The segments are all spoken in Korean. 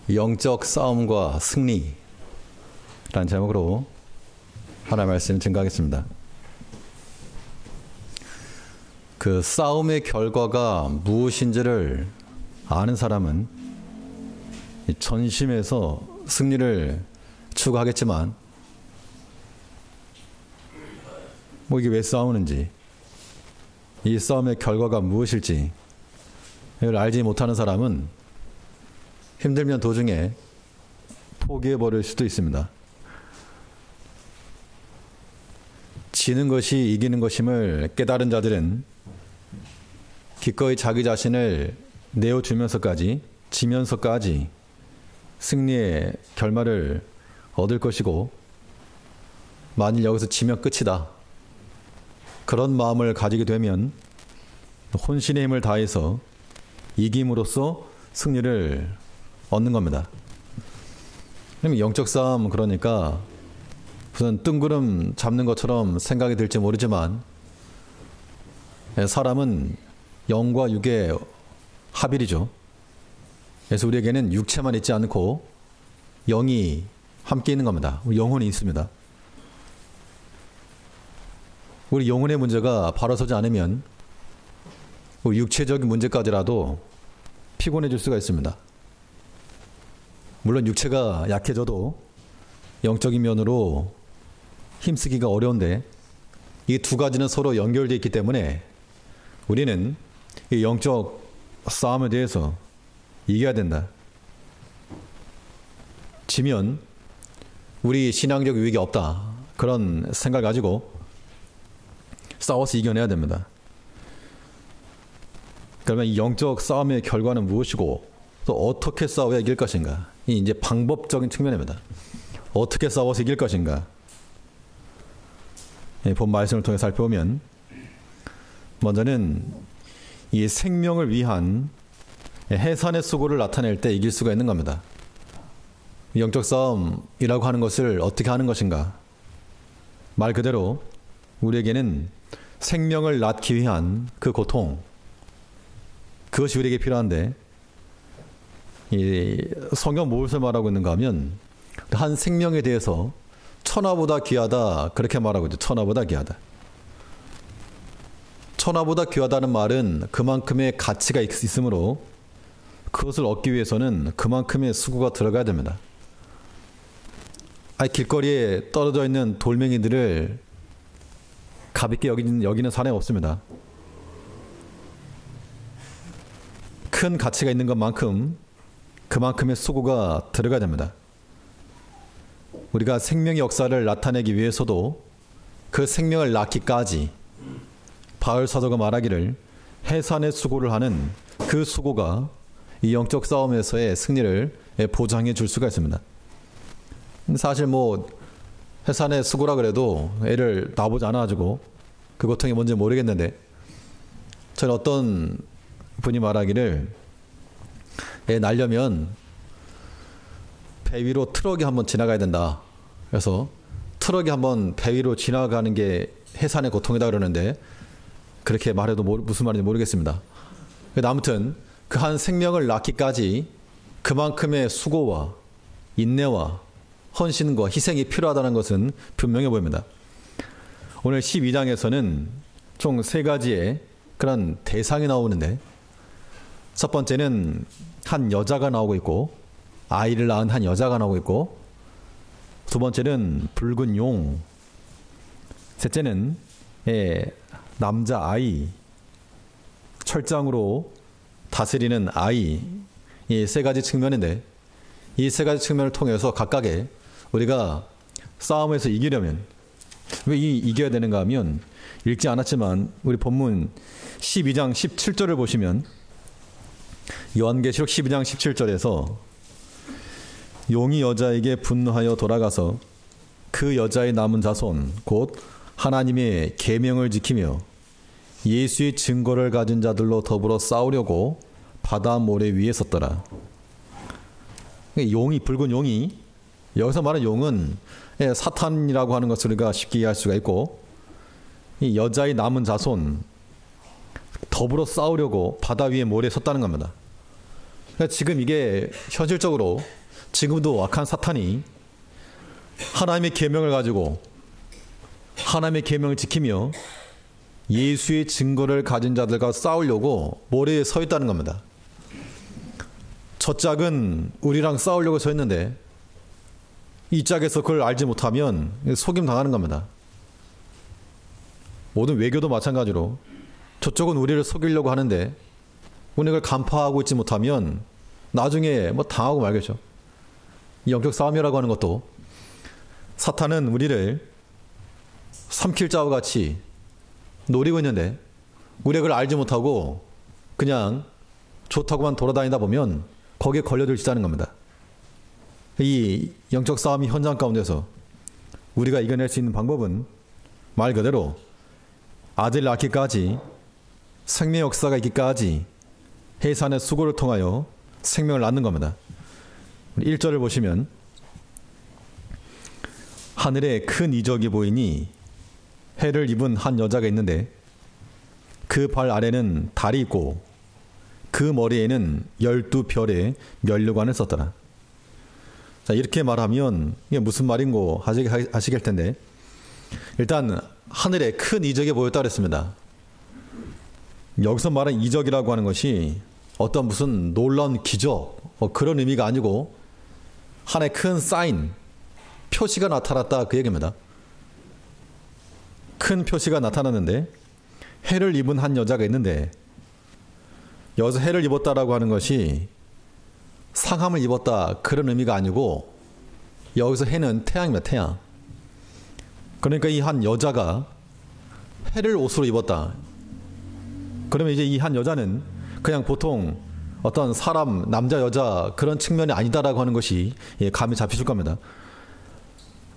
영적 싸움과 승리라는 제목으로 하나님의 말씀을 증거하겠습니다. 그 싸움의 결과가 무엇인지를 아는 사람은 전심에서 승리를 추구하겠지만, 이게 왜 싸우는지, 이 싸움의 결과가 무엇일지 이걸 알지 못하는 사람은 힘들면 도중에 포기해버릴 수도 있습니다. 지는 것이 이기는 것임을 깨달은 자들은 기꺼이 자기 자신을 내어주면서까지, 지면서까지 승리의 결말을 얻을 것이고, 만일 여기서 지면 끝이다, 그런 마음을 가지게 되면 혼신의 힘을 다해서 이김으로써 승리를 얻는 겁니다. 영적 싸움, 그러니까 무슨 뜬구름 잡는 것처럼 생각이 들지 모르지만, 사람은 영과 육의 합일이죠. 그래서 우리에게는 육체만 있지 않고 영이 함께 있는 겁니다. 영혼이 있습니다. 우리 영혼의 문제가 바로 서지 않으면 육체적인 문제까지라도 피곤해질 수가 있습니다. 물론 육체가 약해져도 영적인 면으로 힘쓰기가 어려운데, 이 두 가지는 서로 연결되어 있기 때문에 우리는 이 영적 싸움에 대해서 이겨야 된다. 지면 우리 신앙적 유익이 없다, 그런 생각을 가지고 싸워서 이겨내야 됩니다. 그러면 이 영적 싸움의 결과는 무엇이고, 또 어떻게 싸워야 이길 것인가? 이 이제 방법적인 측면입니다. 어떻게 싸워서 이길 것인가? 본 말씀을 통해 살펴보면, 먼저는 이 생명을 위한 해산의 수고를 나타낼 때 이길 수가 있는 겁니다. 영적 싸움이라고 하는 것을 어떻게 하는 것인가? 말 그대로 우리에게는 생명을 낳기 위한 그 고통, 그것이 우리에게 필요한데, 이 성경 무엇을 말하고 있는가 하면, 한 생명에 대해서 천하보다 귀하다, 그렇게 말하고 있죠. 천하보다 귀하다. 천하보다 귀하다는 말은 그만큼의 가치가 있으므로 그것을 얻기 위해서는 그만큼의 수고가 들어가야 됩니다. 길거리에 떨어져 있는 돌멩이들을 가볍게 여기는 사람이 없습니다. 큰 가치가 있는 것만큼 그만큼의 수고가 들어가야 됩니다. 우리가 생명의 역사를 나타내기 위해서도 그 생명을 낳기까지 바울 사도가 말하기를 해산의 수고를 하는 그 수고가 이 영적 싸움에서의 승리를 보장해 줄 수가 있습니다. 사실 해산의 수고라 그래도 애를 낳아보지 않아가지고 그 고통이 뭔지 모르겠는데, 저는 어떤 분이 말하기를 애 낳으려면 배 위로 트럭이 한번 지나가야 된다. 그래서 트럭이 한번 배 위로 지나가는 게 해산의 고통이다 그러는데, 그렇게 말해도 무슨 말인지 모르겠습니다. 아무튼 그 한 생명을 낳기까지 그만큼의 수고와 인내와 헌신과 희생이 필요하다는 것은 분명해 보입니다. 오늘 12장에서는 총 3가지의 그런 대상이 나오는데, 첫 번째는 한 여자가 나오고 있고, 아이를 낳은 한 여자가 나오고 있고, 두 번째는 붉은 용, 셋째는 남자 아이, 철장으로 다스리는 아이, 이 3가지 측면인데, 이 3가지 측면을 통해서 각각의 우리가 싸움에서 이기려면, 왜 이겨야 되는가 하면, 읽지 않았지만 우리 본문 12장 17절을 보시면, 요한계시록 12장 17절에서 용이 여자에게 분노하여 돌아가서 그 여자의 남은 자손 곧 하나님의 계명을 지키며 예수의 증거를 가진 자들로 더불어 싸우려고 바다 모래 위에 섰더라. 용이, 붉은 용이, 여기서 말하는 용은 사탄이라고 하는 것을 우리가 쉽게 이해할 수가 있고, 이 여자의 남은 자손, 더불어 싸우려고 바다 위에 모래에 섰다는 겁니다. 그러니까 지금 이게 현실적으로 지금도 악한 사탄이 하나님의 계명을 가지고 하나님의 계명을 지키며 예수의 증거를 가진 자들과 싸우려고 모래에 서 있다는 겁니다. 저 짝은 우리랑 싸우려고 서 있는데 이 짝에서 그걸 알지 못하면 속임 당하는 겁니다. 모든 외교도 마찬가지로 저쪽은 우리를 속이려고 하는데 우리가 그걸 간파하고 있지 못하면 나중에 뭐 당하고 말겠죠. 영적 싸움이라고 하는 것도 사탄은 우리를 삼킬 자와 같이 노리고 있는데 우리가 그걸 알지 못하고 그냥 좋다고만 돌아다니다 보면 거기에 걸려들 수 있다는 겁니다. 이 영적 싸움이 현장 가운데서 우리가 이겨낼 수 있는 방법은 말 그대로 아들 낳기까지 생명 역사가 있기까지 해산의 수고를 통하여 생명을 낳는 겁니다. 1절을 보시면 하늘에 큰 이적이 보이니 해를 입은 한 여자가 있는데 그 발 아래는 달이 있고 그 머리에는 12별의 면류관을 썼더라. 자, 이렇게 말하면 이게 무슨 말인고 하시길 텐데 일단 하늘에 큰 이적이 보였다 그랬습니다. 여기서 말하는 이적이라고 하는 것이 어떤 무슨 놀라운 기적 그런 의미가 아니고 하나의 큰 사인, 표시가 나타났다 그 얘기입니다. 큰 표시가 나타났는데 해를 입은 한 여자가 있는데 여기서 해를 입었다라고 하는 것이 상함을 입었다 그런 의미가 아니고 여기서 해는 태양입니다. 태양. 그러니까 이 한 여자가 해를 옷으로 입었다. 그러면 이제 이 한 여자는 그냥 보통 어떤 사람, 남자, 여자 그런 측면이 아니다라고 하는 것이 감이 잡히실 겁니다.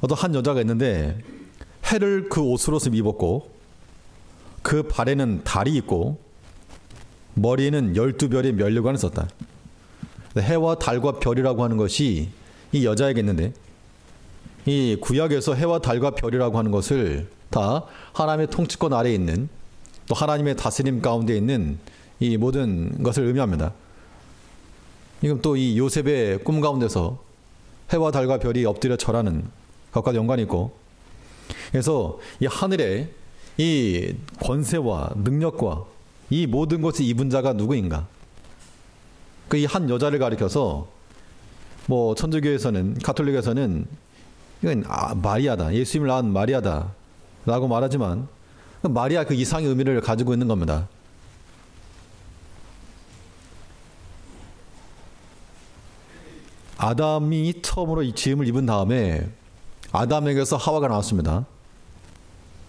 어떤 한 여자가 있는데 해를 그 옷으로 입었고 그 발에는 달이 있고 머리에는 12별의 면류관을 썼다. 해와 달과 별이라고 하는 것이 이 여자에게 있는데 이 구약에서 해와 달과 별이라고 하는 것을 다 하나님의 통치권 아래에 있는 또 하나님의 다스림 가운데 있는 이 모든 것을 의미합니다. 이건 또 이 요셉의 꿈 가운데서 해와 달과 별이 엎드려 절하는 것과 연관이 있고 그래서 이 하늘에 이 권세와 능력과 이 모든 것을 입은 자가 누구인가? 그 이 한 여자를 가리켜서 뭐 천주교에서는 가톨릭에서는 이건 마리아다. 예수님을 낳은 마리아다 라고 말하지만 마리아 그 이상의 의미를 가지고 있는 겁니다. 아담이 처음으로 이 지음을 입은 다음에 아담에게서 하와가 나왔습니다.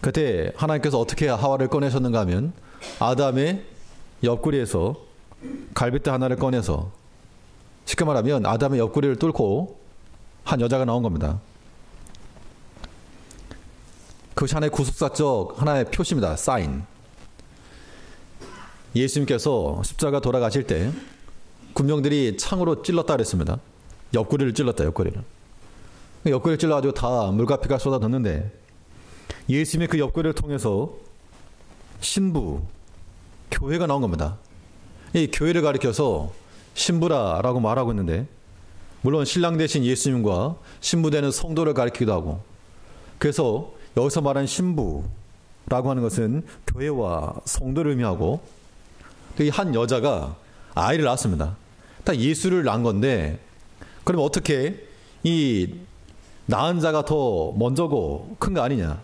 그때 하나님께서 어떻게 하와를 꺼내셨는가 하면 아담의 옆구리에서 갈빗대 하나를 꺼내서 쉽게 말하면 아담의 옆구리를 뚫고 한 여자가 나온 겁니다. 그것이 하나의 구속사적 하나의 표시입니다. 사인. 예수님께서 십자가 돌아가실 때 군병들이 창으로 찔렀다 그랬습니다. 옆구리를 찔렀다. 옆구리를 찔러가지고 다 물과 피가 쏟아졌는데 예수님의 그 옆구리를 통해서 신부, 교회가 나온 겁니다. 이 교회를 가리켜서 신부라라고 말하고 있는데 물론 신랑 되신 예수님과 신부 되는 성도를 가리키기도 하고 그래서 여기서 말하는 신부라고 하는 것은 교회와 성도를 의미하고 이 한 여자가 아이를 낳았습니다. 다 예수를 낳은 건데 그럼 어떻게 이 낳은 자가 더 먼저고 큰 거 아니냐?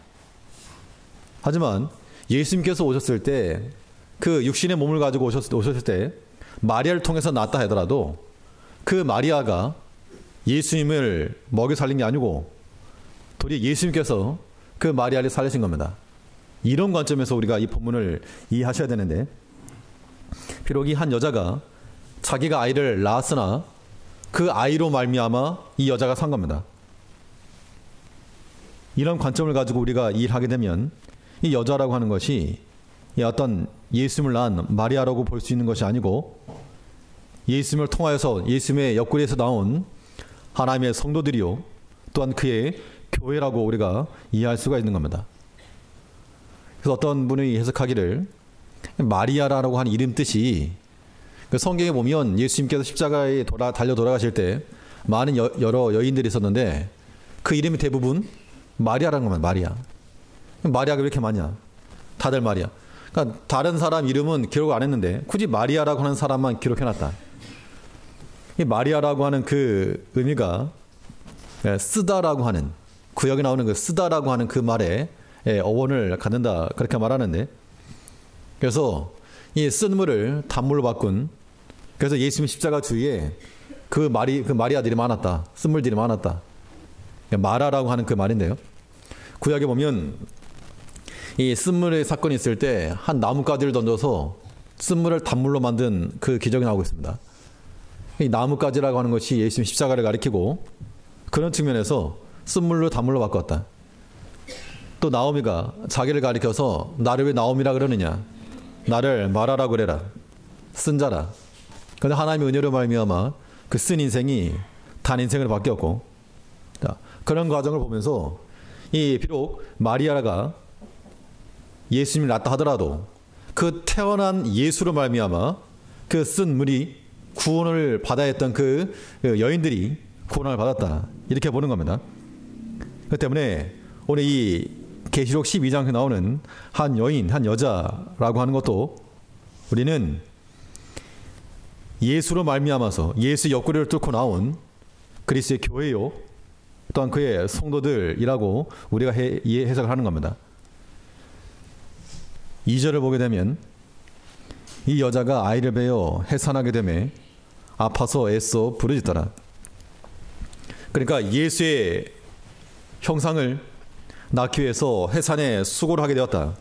하지만 예수님께서 오셨을 때 그 육신의 몸을 가지고 오셨을 때 마리아를 통해서 낳았다 하더라도 그 마리아가 예수님을 먹여 살린 게 아니고 도리어 예수님께서 그 마리아를 살리신 겁니다. 이런 관점에서 우리가 이 본문을 이해하셔야 되는데 비록 이 한 여자가 자기가 아이를 낳았으나 그 아이로 말미암아 이 여자가 산 겁니다. 이런 관점을 가지고 우리가 이해하게 되면 이 여자라고 하는 것이 어떤 예수님을 낳은 마리아라고 볼 수 있는 것이 아니고 예수님을 통하여서 예수님의 옆구리에서 나온 하나님의 성도들이요 또한 그의 교회라고 우리가 이해할 수가 있는 겁니다. 그래서 어떤 분이 해석하기를 마리아라고 하는 이름 뜻이 그 성경에 보면 예수님께서 십자가에 달려 돌아가실 때 많은 여러 여인들이 있었는데 그 이름이 대부분 마리아라는 겁니다. 마리아. 마리아가 왜 이렇게 많냐? 다들 마리아. 그러니까 다른 사람 이름은 기록 안 했는데 굳이 마리아라고 하는 사람만 기록해놨다. 이 마리아라고 하는 그 의미가 쓰다라고 하는, 구역에 나오는 그 쓰다라고 하는 그 말에 어원을 갖는다, 그렇게 말하는데, 그래서 이 쓴물을 단물로 바꾼, 그래서 예수님 십자가 주위에 그 마리아들이 많았다, 쓴물들이 많았다, 마라라고 하는 그 말인데요. 구약에 보면 이 쓴물의 사건이 있을 때 한 나뭇가지를 던져서 쓴물을 단물로 만든 그 기적이 나오고 있습니다. 이 나뭇가지라고 하는 것이 예수님 십자가를 가리키고, 그런 측면에서 쓴물로 단물로 바꿨다. 또 나오미가 자기를 가리켜서 나를 왜 나오미라 그러느냐, 나를 마라라고 그래라, 쓴 자라. 그런데 하나님의 은혜로 말미암아 그 쓴 인생이 단 인생으로 바뀌었고, 그런 과정을 보면서 이 비록 마리아가 예수님을 낳았다 하더라도 그 태어난 예수로 말미암아 그 쓴 물이 구원을 받아야 했던 그 여인들이 구원을 받았다, 이렇게 보는 겁니다. 그렇기 때문에 오늘 이 계시록 12장에 나오는 한 여인, 한 여자라고 하는 것도 우리는 예수로 말미암아서 예수 옆구리를 뚫고 나온 그리스도의 교회요, 또한 그의 성도들이라고 우리가 해석을 하는 겁니다. 2절을 보게 되면 이 여자가 아이를 베어 해산하게 되매 아파서 애써 부르짖더라. 그러니까 예수의 형상을 낳기 위해서 해산에 수고를 하게 되었다.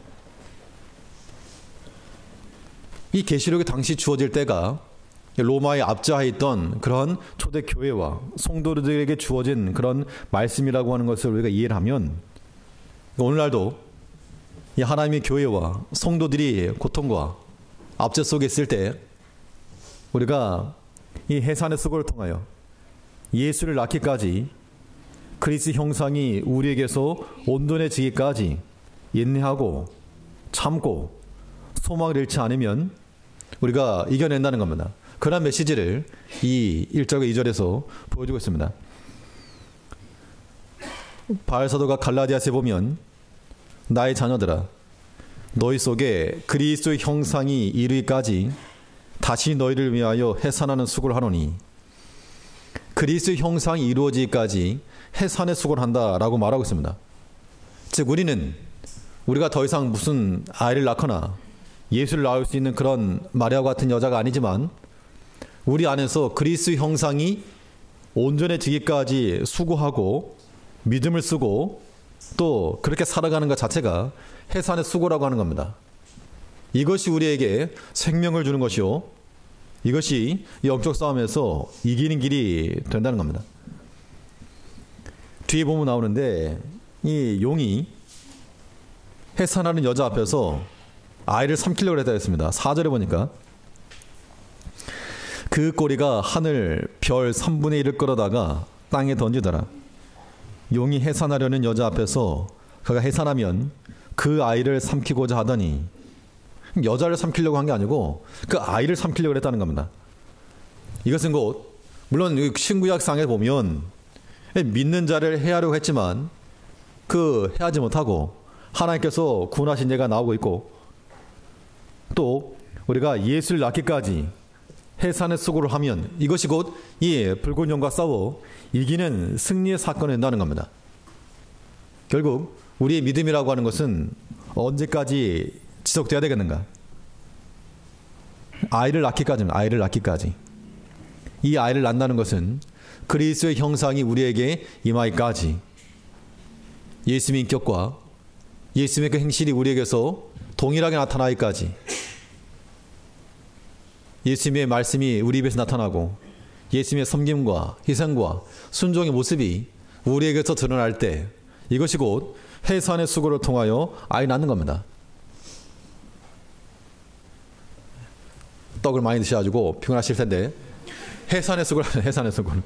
이 계시록이 당시 주어질 때가 로마에 압제하에 있던 그런 초대 교회와 성도들에게 주어진 그런 말씀이라고 하는 것을 우리가 이해를 하면, 오늘날도 이 하나님의 교회와 성도들이 고통과 압제 속에 있을 때 우리가 이 해산의 수고를 통하여 예수를 낳기까지, 그리스도 형상이 우리에게서 온전해지기까지 인내하고 참고 소망을 잃지 않으면 우리가 이겨낸다는 겁니다. 그런 메시지를 이 1절과 2절에서 보여주고 있습니다. 바울 사도가 갈라디아서에 보면 나의 자녀들아, 너희 속에 그리스도의 형상이 이르기까지 다시 너희를 위하여 해산하는 수고를 하노니, 그리스도의 형상이 이루어지기까지 해산의 수고를 한다라고 말하고 있습니다. 즉 우리가 더 이상 무슨 아이를 낳거나 예수를 낳을 수 있는 그런 마리아와 같은 여자가 아니지만, 우리 안에서 그리스도의 형상이 온전해지기까지 수고하고 믿음을 쓰고 또 그렇게 살아가는 것 자체가 해산의 수고라고 하는 겁니다. 이것이 우리에게 생명을 주는 것이요, 이것이 영적 싸움에서 이기는 길이 된다는 겁니다. 뒤에 보면 나오는데, 이 용이 해산하는 여자 앞에서 아이를 삼키려고 했다 했습니다. 4절에 보니까 그 꼬리가 하늘 별 3분의 1을 끌어다가 땅에 던지더라. 용이 해산하려는 여자 앞에서 그가 해산하면 그 아이를 삼키고자 하더니, 여자를 삼키려고 한 게 아니고 그 아이를 삼키려고 했다는 겁니다. 이것은 곧 물론 신구약상에 보면 믿는 자를 해하려고 했지만 그 해하지 못하고 하나님께서 구원하신 예가 나오고 있고, 또 우리가 예수를 낳기까지 해산의 수고를 하면 이것이 곧 이 붉은 영과 싸워 이기는 승리의 사건이 된다는 겁니다. 결국 우리의 믿음이라고 하는 것은 언제까지 지속돼야 되겠는가? 아이를 낳기까지입니다. 아이를 낳기까지. 이 아이를 낳는다는 것은 그리스도의 형상이 우리에게 임하기까지, 예수님의 인격과 예수님의 그 행실이 우리에게서 동일하게 나타나기까지, 예수님의 말씀이 우리 입에서 나타나고 예수님의 섬김과 희생과 순종의 모습이 우리에게서 드러날 때, 이것이 곧 해산의 수고를 통하여 아이 낳는 겁니다. 떡을 많이 드셔가지고 피곤하실 텐데, 해산의 수고를 하죠. 해산의 수고를.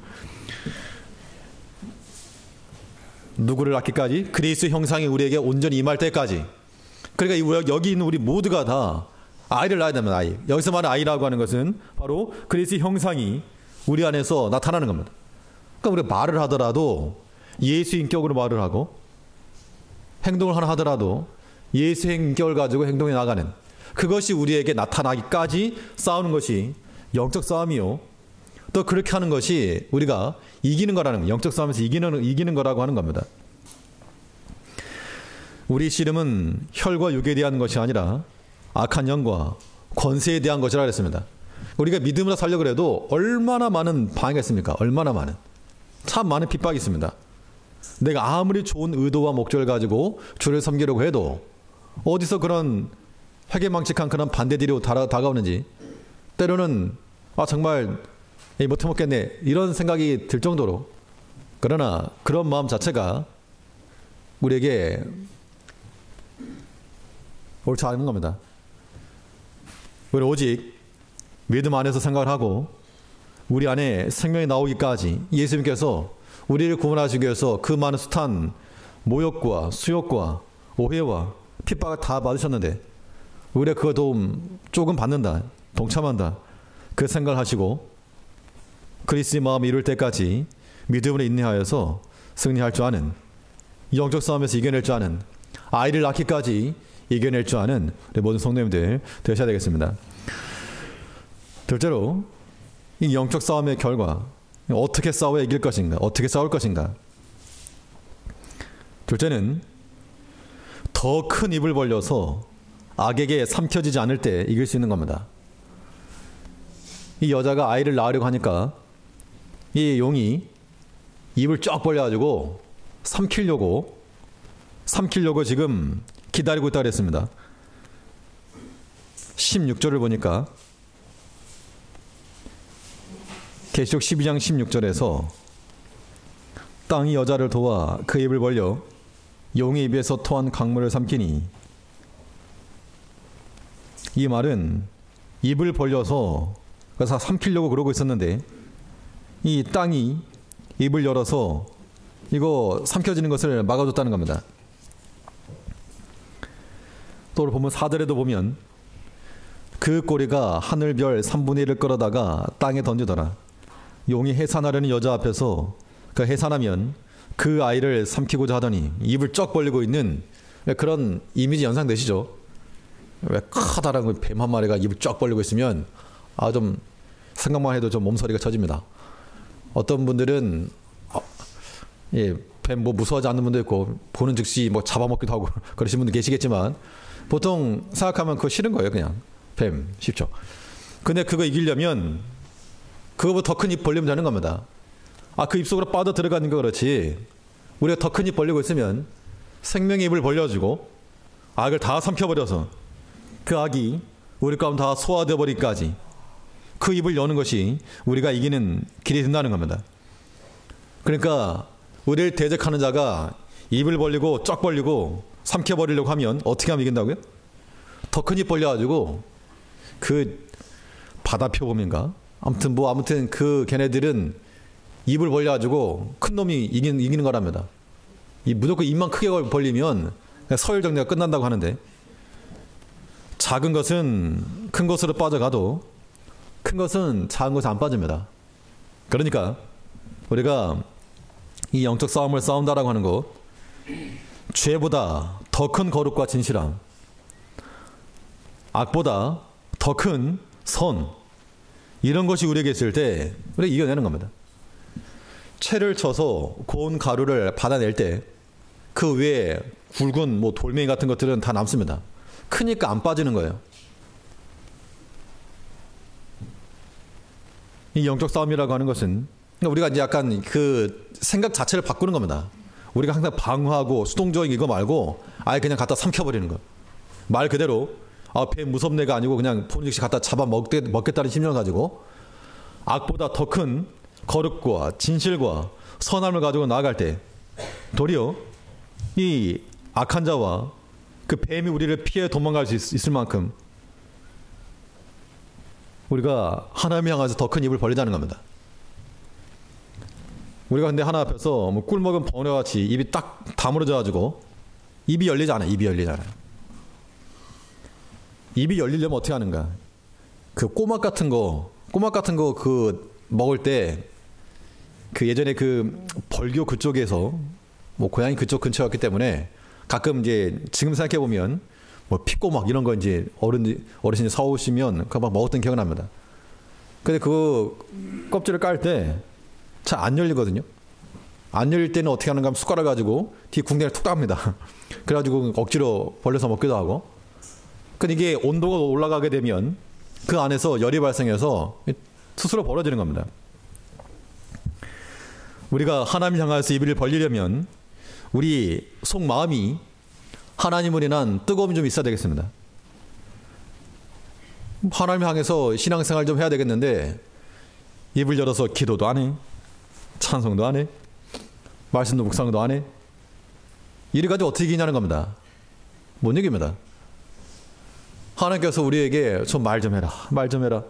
누구를 낳기까지? 그리스도의 형상이 우리에게 온전히 임할 때까지. 그러니까 여기 있는 우리 모두가 다 아이를 낳아야 됩니다. 아이. 여기서 말하는 아이라고 하는 것은 바로 그리스도의 형상이 우리 안에서 나타나는 겁니다. 그러니까 우리가 말을 하더라도 예수 인격으로 말을 하고 행동을 하나 하더라도 예수의 인격을 가지고 행동해 나가는 그것이 우리에게 나타나기까지 싸우는 것이 영적 싸움이요. 또 그렇게 하는 것이 우리가 이기는 거라는 영적 싸움에서 이기는 거라고 하는 겁니다. 우리 씨름은 혈과 육에 대한 것이 아니라 악한 영과 권세에 대한 것이라 그랬습니다. 우리가 믿음으로 살려고 해도 얼마나 많은 방해가 있습니까? 얼마나 많은. 참 많은 핍박이 있습니다. 내가 아무리 좋은 의도와 목적을 가지고 주를 섬기려고 해도 어디서 그런 회개망측한 그런 반대들이 다가오는지 때로는 정말 못해 먹겠네 이런 생각이 들 정도로 그러나 그런 마음 자체가 우리에게 옳지 않은 겁니다. 우리 오직 믿음 안에서 생각을 하고 우리 안에 생명이 나오기까지 예수님께서 우리를 구원하시기 위해서 그 많은 숱한 모욕과 수욕과 오해와 핍박을 다 받으셨는데 우리가 그거 도움 조금 받는다, 동참한다 그 생각을 하시고 그리스도의 마음이 이룰 때까지 믿음으로 인내하여서 승리할 줄 아는 영적 싸움에서 이겨낼 줄 아는 아이를 낳기까지 이겨낼 줄 아는 우리 모든 성도님들 되셔야 되겠습니다. 둘째로 이 영적 싸움의 결과 어떻게 싸워야 이길 것인가, 어떻게 싸울 것인가. 둘째는 더 큰 입을 벌려서 악에게 삼켜지지 않을 때 이길 수 있는 겁니다. 이 여자가 아이를 낳으려고 하니까 이 용이 입을 쫙 벌려가지고 삼키려고 지금 기다리고 있다 그랬습니다. 16절을 보니까 계시록 12장 16절에서 땅이 여자를 도와 그 입을 벌려 용의 입에서 토한 강물을 삼키니, 이 말은 입을 벌려서 그래서 삼키려고 그러고 있었는데 이 땅이 입을 열어서 이거 삼켜지는 것을 막아줬다는 겁니다. 또 보면 4절에도 보면 그 꼬리가 하늘별 3분의 1을 끌어다가 땅에 던지더라. 용이 해산하려는 여자 앞에서 그 해산하면 그 아이를 삼키고자 하더니 입을 쩍 벌리고 있는 그런 이미지 연상되시죠? 왜 커다란 뱀 한 마리가 입을 쫙 벌리고 있으면 좀 생각만 해도 좀 몸서리가 쳐집니다. 어떤 분들은 뱀 무서워하지 않는 분도 있고 보는 즉시 잡아먹기도 하고 그러신 분도 계시겠지만 보통 생각하면 그거 싫은 거예요. 그냥 뱀 쉽죠. 근데 그거 이기려면 그거보다 더 큰 입 벌리면 되는 겁니다. 그 입 속으로 빠져 들어가는 거 그렇지. 우리가 더 큰 입 벌리고 있으면 생명의 입을 벌려주고 악을 다 삼켜버려서 그 악이 우리 가운데 다 소화되어 버리기까지 그 입을 여는 것이 우리가 이기는 길이 된다는 겁니다. 그러니까 우리를 대적하는 자가 입을 벌리고 쫙 벌리고 삼켜버리려고 하면 어떻게 하면 이긴다고요? 더 큰 입 벌려가지고 그 바다표범인가? 아무튼 그 걔네들은 입을 벌려가지고 큰 놈이 이기는 거랍니다. 무조건 입만 크게 벌리면 서열 정리가 끝난다고 하는데 작은 것은 큰 것으로 빠져가도 큰 것은 작은 것에 안 빠집니다. 그러니까 우리가 이 영적 싸움을 싸운다라고 하는 것, 죄보다 더 큰 거룩과 진실함, 악보다 더 큰 선, 이런 것이 우리에게 있을 때 우리가 이겨내는 겁니다. 채를 쳐서 고운 가루를 받아낼 때 그 위에 굵은 돌멩이 같은 것들은 다 남습니다. 크니까 안 빠지는 거예요. 이 영적 싸움이라고 하는 것은 우리가 이제 약간 그 생각 자체를 바꾸는 겁니다. 우리가 항상 방어하고 수동적인 이거 말고 아예 그냥 갖다 삼켜버리는 거. 말 그대로 뱀 무섭네가 아니고 그냥 보는 즉시 갖다 잡아 먹겠다는 심정을 가지고 악보다 더 큰 거룩과 진실과 선함을 가지고 나아갈 때 도리어 이 악한 자와 그 뱀이 우리를 피해 도망갈 수 있을 만큼 우리가 하나님을 향해서 더 큰 입을 벌리자는 겁니다. 우리가 근데 하나 앞에서 꿀먹은 벙어리같이 입이 딱 다물어져 가지고 입이 열리지 않아요. 입이 열리려면 어떻게 하는가? 그 꼬막 같은 거 그 먹을 때 그 예전에 그 벌교 그쪽에서 뭐 고향이 그쪽 근처였기 때문에 가끔 이제 지금 생각해 보면 뭐 피꼬막 이런 거 이제 어르신이 사오시면 그거 막 먹었던 기억이 납니다. 근데 그 껍질을 깔 때 잘 안 열리거든요. 안 열릴 때는 어떻게 하는가 하면 숟가락 가지고 뒤 궁뎅이를 툭 깝니다. 그래가지고 억지로 벌려서 먹기도 하고. 근데 이게 온도가 올라가게 되면 그 안에서 열이 발생해서 스스로 벌어지는 겁니다. 우리가 하나님을 향해서 입을 벌리려면 우리 속마음이 하나님을 인한 뜨거움이 좀 있어야 되겠습니다. 하나님을 향해서 신앙생활 좀 해야 되겠는데 입을 열어서 기도도 안 해. 찬송도 안 해. 말씀도 묵상도 안 해. 이래 가지고 어떻게 이기냐는 겁니다. 못 이깁니다. 하나님께서 우리에게 좀 말 좀 해라. 말 좀 해라.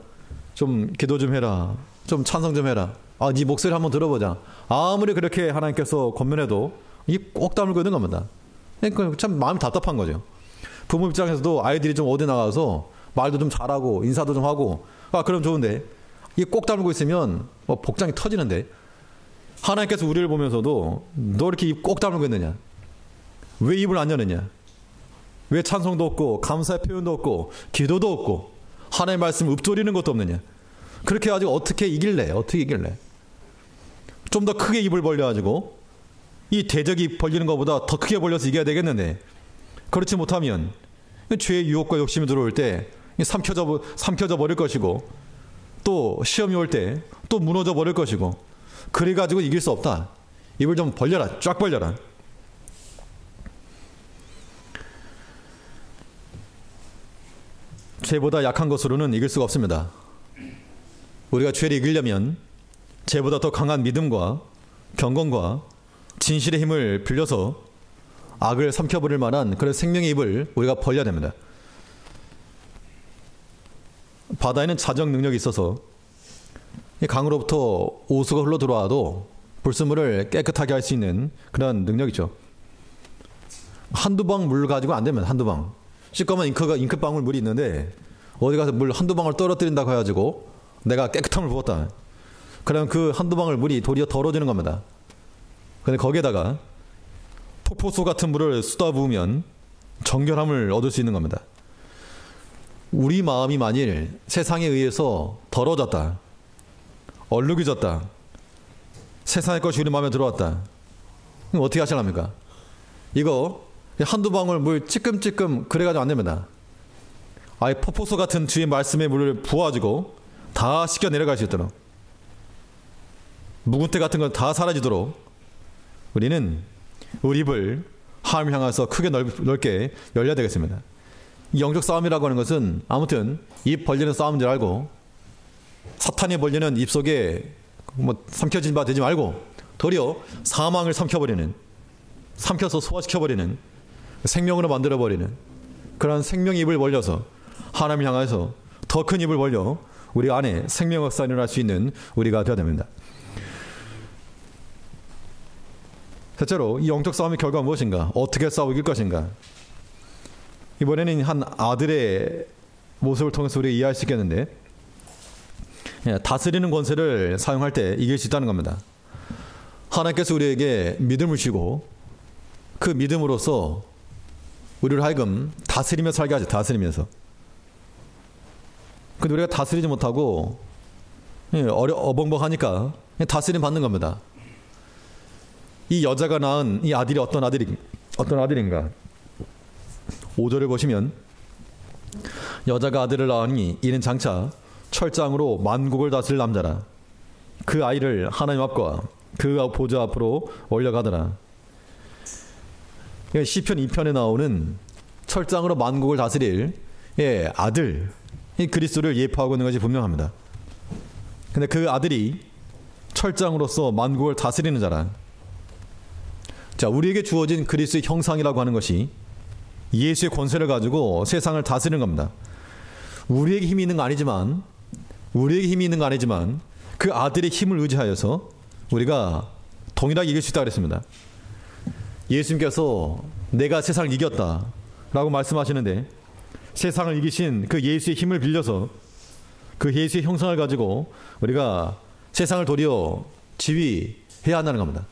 좀 기도 좀 해라. 좀 찬송 좀 해라. 아, 네 목소리 한번 들어보자. 아무리 그렇게 하나님께서 권면해도 입 꼭 다물고 있는 겁니다. 그러니까 참 마음이 답답한 거죠. 부모 입장에서도 아이들이 좀 어디 나가서 말도 좀 잘하고 인사도 좀 하고 아, 그럼 좋은데 입 꼭 다물고 있으면 뭐 복장이 터지는데 하나님께서 우리를 보면서도 너 이렇게 입 꼭 다물고 있느냐? 왜 입을 안 여느냐? 왜 찬송도 없고 감사의 표현도 없고 기도도 없고 하나님의 말씀을 읊조리는 것도 없느냐? 그렇게 해가지고 어떻게 이길래? 좀 더 크게 입을 벌려가지고 이 대적이 벌리는 것보다 더 크게 벌려서 이겨야 되겠는데 그렇지 못하면 죄의 유혹과 욕심이 들어올 때 삼켜져 버릴 것이고 또 시험이 올 때 또 무너져 버릴 것이고 그래가지고 이길 수 없다. 입을 좀 벌려라. 쫙 벌려라. 죄보다 약한 것으로는 이길 수가 없습니다. 우리가 죄를 이기려면 죄보다 더 강한 믿음과 경건과 진실의 힘을 빌려서 악을 삼켜버릴 만한 그런 생명의 입을 우리가 벌려야 됩니다. 바다에는 자정 능력이 있어서 이 강으로부터 오수가 흘러 들어와도 불순물을 깨끗하게 할 수 있는 그런 능력이죠. 한두 방 물 가지고 안 되면 한두 방. 시꺼먼 잉크방울 물이 있는데 어디 가서 물 한두 방울 떨어뜨린다고 해가지고 내가 깨끗한 물 부었다. 그럼 그 한두 방울 물이 도리어 더러워지는 겁니다. 근데 거기에다가 폭포수 같은 물을 쏟아 부으면 정결함을 얻을 수 있는 겁니다. 우리 마음이 만일 세상에 의해서 더러워졌다. 얼룩이졌다. 세상의 것이 우리 마음에 들어왔다. 그럼 어떻게 하시랍니까? 이거 한두 방울 물 찌끔찌끔 그래가지고 안 됩니다. 아예 폭포수 같은 주의 말씀의 물을 부어가지고 다 씻겨 내려갈 수 있도록 묵은때 같은 건 다 사라지도록 우리는 우리 입을 하나님을 향해서 크게 넓게 열려야 되겠습니다. 이 영적 싸움이라고 하는 것은 아무튼 입 벌리는 싸움인 줄 알고 사탄이 벌리는 입 속에 뭐 삼켜진 바 되지 말고 도리어 사망을 삼켜서 소화시켜버리는 생명으로 만들어버리는 그런 생명의 입을 벌려서 하나님을 향해서 더 큰 입을 벌려 우리 안에 생명 역사가 일어날 수 있는 우리가 되어야 됩니다. 대체로 이 영적 싸움의 결과가 무엇인가? 어떻게 싸워 이길 것인가? 이번에는 한 아들의 모습을 통해서 우리가 이해할 수 있겠는데 다스리는 권세를 사용할 때 이길 수 있다는 겁니다. 하나님께서 우리에게 믿음을 주시고 그 믿음으로써 우리를 하여금 다스리며 살게 하죠. 다스리면서. 근데 우리가 다스리지 못하고 어벙벙하니까 다스림 받는 겁니다. 이 여자가 낳은 이 아들이 어떤 아들인가? 5절을 보시면 여자가 아들을 낳으니 이는 장차 철장으로 만국을 다스릴 남자라. 그 아이를 하나님 앞과 그 보좌 앞으로 올려가더라. 시편 2편에 나오는 철장으로 만국을 다스릴 아들, 이 그리스도를 예표하고 있는 것이 분명합니다. 근데 그 아들이 철장으로서 만국을 다스리는 자라. 자, 우리에게 주어진 그리스도의 형상이라고 하는 것이 예수의 권세를 가지고 세상을 다스리는 겁니다. 우리에게 힘이 있는 거 아니지만 그 아들의 힘을 의지하여서 우리가 동일하게 이길 수 있다고 그랬습니다. 예수님께서 내가 세상을 이겼다 라고 말씀하시는데 세상을 이기신 그 예수의 힘을 빌려서 그 예수의 형상을 가지고 우리가 세상을 도리어 지휘해야 한다는 겁니다.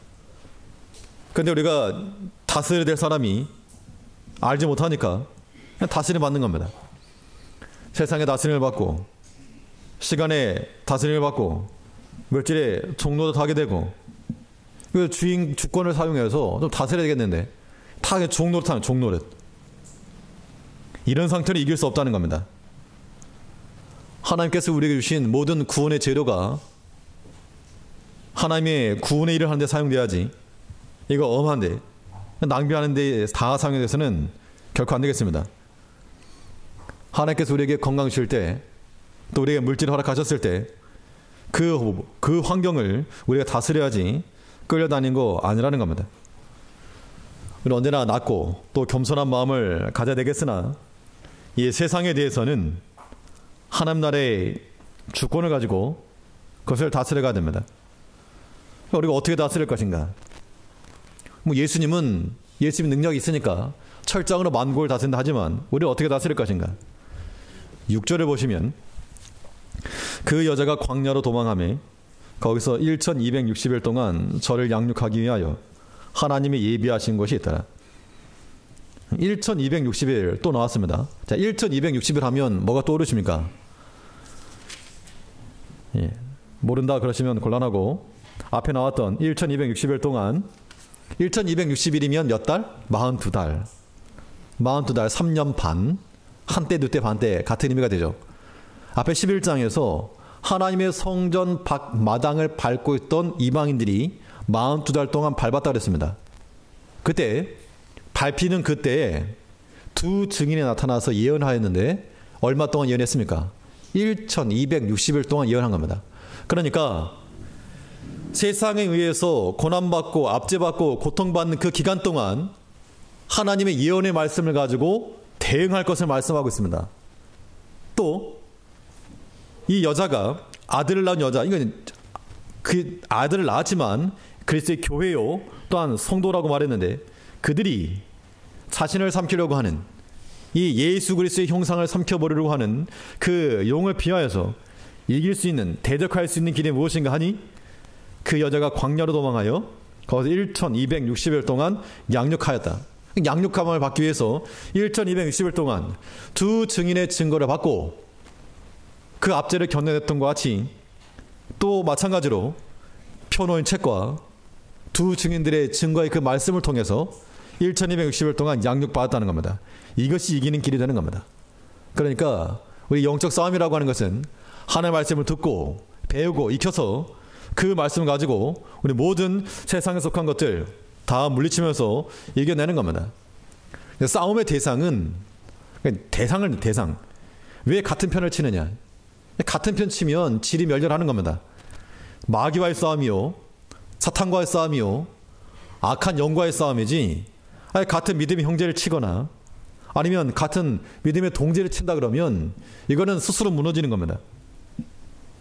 그런데 우리가 다스려야 될 사람이 알지 못하니까 그냥 다스림 받는 겁니다. 세상의 다스림을 받고 시간의 다스림을 받고 물질의 종로도 하게 되고 그 주권을 사용해서 좀 다스려야 되겠는데 다 그냥 종노릇 하는 종노릇. 이런 상태를 이길 수 없다는 겁니다. 하나님께서 우리에게 주신 모든 구원의 재료가 하나님의 구원의 일을 하는 데 사용돼야지 이거 엄한데 낭비하는 데 다 사용돼서는 결코 안 되겠습니다. 하나님께서 우리에게 건강 주실 때 또 우리에게 물질을 허락하셨을 때 그 환경을 우리가 다스려야지 끌려다니는 거 아니라는 겁니다. 우리는 언제나 낮고 또 겸손한 마음을 가져야 되겠으나 이 세상에 대해서는 하나님 나라의 주권을 가지고 그것을 다스려가야 됩니다. 우리가 어떻게 다스릴 것인가? 예수님은 능력이 있으니까 철장으로 만국을 다스린다 하지만 우리를 어떻게 다스릴 것인가? 6절을 보시면 그 여자가 광야로 도망하며 거기서 1260일 동안 저를 양육하기 위하여 하나님이 예비하신 것이 있더라. 1260일 또 나왔습니다. 자, 1260일 하면 뭐가 떠오르십니까? 예, 모른다 그러시면 곤란하고 앞에 나왔던 1260일 동안 1260일이면 몇 달? 42달. 42달 3년 반. 한때 두때 반때 같은 의미가 되죠. 앞에 11장에서 하나님의 성전 마당을 밟고 있던 이방인들이 42달 동안 밟았다 그랬습니다. 그때 밟히는 그때에 두 증인이 나타나서 예언하였는데 얼마 동안 예언했습니까? 1260일 동안 예언한 겁니다. 그러니까 세상에 의해서 고난받고 압제받고 고통받는 그 기간 동안 하나님의 예언의 말씀을 가지고 대응할 것을 말씀하고 있습니다. 또 이 여자가 아들을 낳은 여자, 이건 그 아들을 낳았지만 그리스도의 교회요 또한 성도라고 말했는데 그들이 자신을 삼키려고 하는 이 예수 그리스도의 형상을 삼켜버리려고 하는 그 용을 피하여서 이길 수 있는 대적할 수 있는 길이 무엇인가 하니 그 여자가 광야로 도망하여 거기서 1260일 동안 양육하였다. 양육함을 받기 위해서 1260일 동안 두 증인의 증거를 받고 그 압제를 견뎌냈던 것 같이 또 마찬가지로 펴놓은 책과 두 증인들의 증거의 그 말씀을 통해서 1260일 동안 양육받았다는 겁니다. 이것이 이기는 길이 되는 겁니다. 그러니까 우리 영적 싸움이라고 하는 것은 하나님의 말씀을 듣고 배우고 익혀서 그 말씀을 가지고 우리 모든 세상에 속한 것들 다 물리치면서 이겨내는 겁니다. 싸움의 대상 왜 같은 편을 치느냐? 같은 편 치면 질이 멸렬하는 겁니다. 마귀와의 싸움이요 사탄과의 싸움이요 악한 영과의 싸움이지 같은 믿음의 형제를 치거나 아니면 같은 믿음의 동지를 친다 그러면 이거는 스스로 무너지는 겁니다.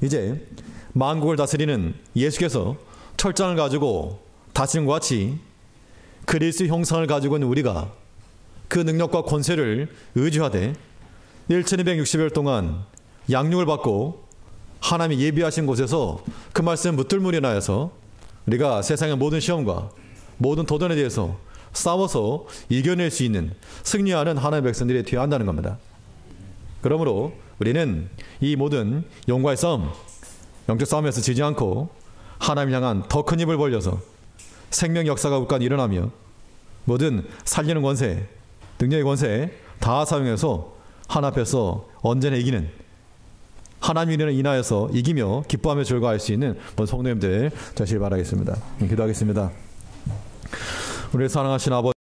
이제 만국을 다스리는 예수께서 철장을 가지고 다스리는 것 같이 그리스도의 형상을 가지고 있는 우리가 그 능력과 권세를 의지하되 1260일 동안 양육을 받고 하나님이 예비하신 곳에서 그 말씀 붙들무리 인하여서 우리가 세상의 모든 시험과 모든 도전에 대해서 싸워서 이겨낼 수 있는 승리하는 하나님의 백성들이 되어야 한다는 겁니다. 그러므로 우리는 이 모든 영과의 싸움, 영적 싸움에서 지지 않고 하나님을 향한 더 큰 힘을 벌려서 생명 역사가 국간 일어나며 모든 살리는 권세, 능력의 권세 다 사용해서 하나님 앞에서 언제나 이기는 하나님을 인하여서 이기며 기뻐하며 즐거워할 수 있는 성도님들 되시길 바라겠습니다. 기도하겠습니다. 우리 사랑하신 아버지